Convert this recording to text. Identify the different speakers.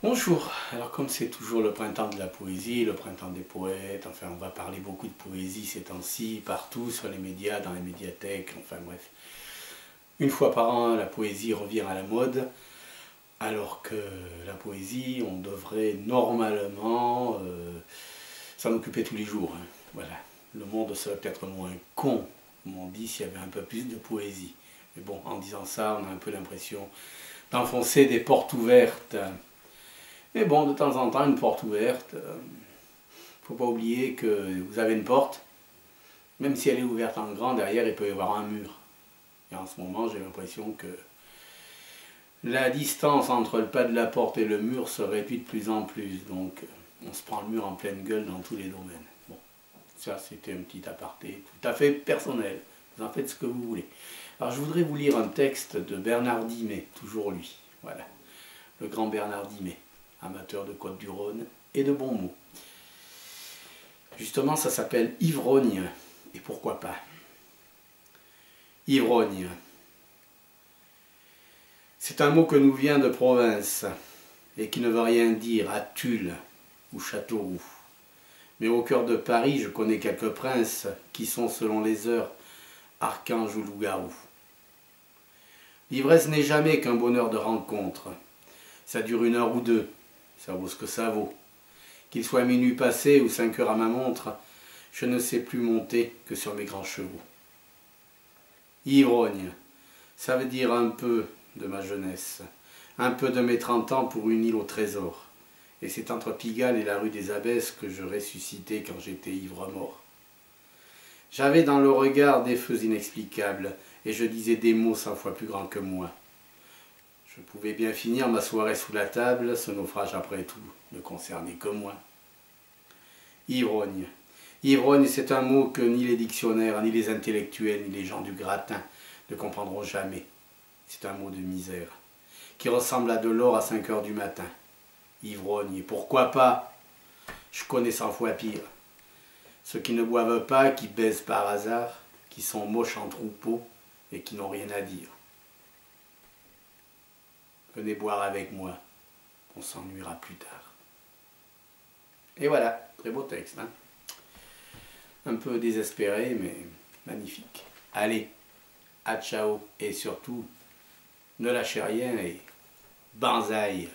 Speaker 1: Bonjour, alors comme c'est toujours le printemps de la poésie, le printemps des poètes, enfin on va parler beaucoup de poésie ces temps-ci, partout sur les médias, dans les médiathèques, enfin bref. Une fois par an, la poésie revient à la mode, alors que la poésie, on devrait normalement s'en occuper tous les jours, hein. Voilà, le monde serait peut-être moins con, comme on dit, s'il y avait un peu plus de poésie. Mais bon, en disant ça, on a un peu l'impression d'enfoncer des portes ouvertes. Mais bon, de temps en temps, une porte ouverte, faut pas oublier que vous avez une porte, même si elle est ouverte en grand, derrière il peut y avoir un mur. Et en ce moment, j'ai l'impression que la distance entre le pas de la porte et le mur se réduit de plus en plus. Donc, on se prend le mur en pleine gueule dans tous les domaines. Bon, ça c'était un petit aparté tout à fait personnel. Vous en faites ce que vous voulez. Alors, je voudrais vous lire un texte de Bernard Dimet, toujours lui. Voilà, le grand Bernard Dimet, amateur de Côtes-du-Rhône et de bons mots. Justement, ça s'appelle ivrogne. Et pourquoi pas? Ivrogne. C'est un mot que nous vient de province et qui ne veut rien dire à Tulle ou Châteauroux. Mais au cœur de Paris, je connais quelques princes qui sont, selon les heures, archanges ou loups-garous. L'ivresse n'est jamais qu'un bonheur de rencontre. Ça dure 1 heure ou 2, ça vaut ce que ça vaut. Qu'il soit minuit passé ou 5 heures à ma montre, je ne sais plus monter que sur mes grands chevaux. Ivrogne, ça veut dire un peu de ma jeunesse, un peu de mes 30 ans pour une île au trésor. Et c'est entre Pigalle et la rue des Abbesses que je ressuscitais quand j'étais ivre-mort. J'avais dans le regard des feux inexplicables, et je disais des mots 100 fois plus grands que moi. Je pouvais bien finir ma soirée sous la table, ce naufrage après tout ne concernait que moi. Ivrogne. Ivrogne, c'est un mot que ni les dictionnaires, ni les intellectuels, ni les gens du gratin ne comprendront jamais. C'est un mot de misère, qui ressemble à de l'or à 5 heures du matin. Ivrogne, et pourquoi pas? Je connais 100 fois pire. Ceux qui ne boivent pas, qui baisent par hasard, qui sont moches en troupeau et qui n'ont rien à dire. Venez boire avec moi, on s'ennuiera plus tard. Et voilà, très beau texte, hein? Un peu désespéré, mais magnifique. Allez, à ciao, et surtout, ne lâchez rien et banzai!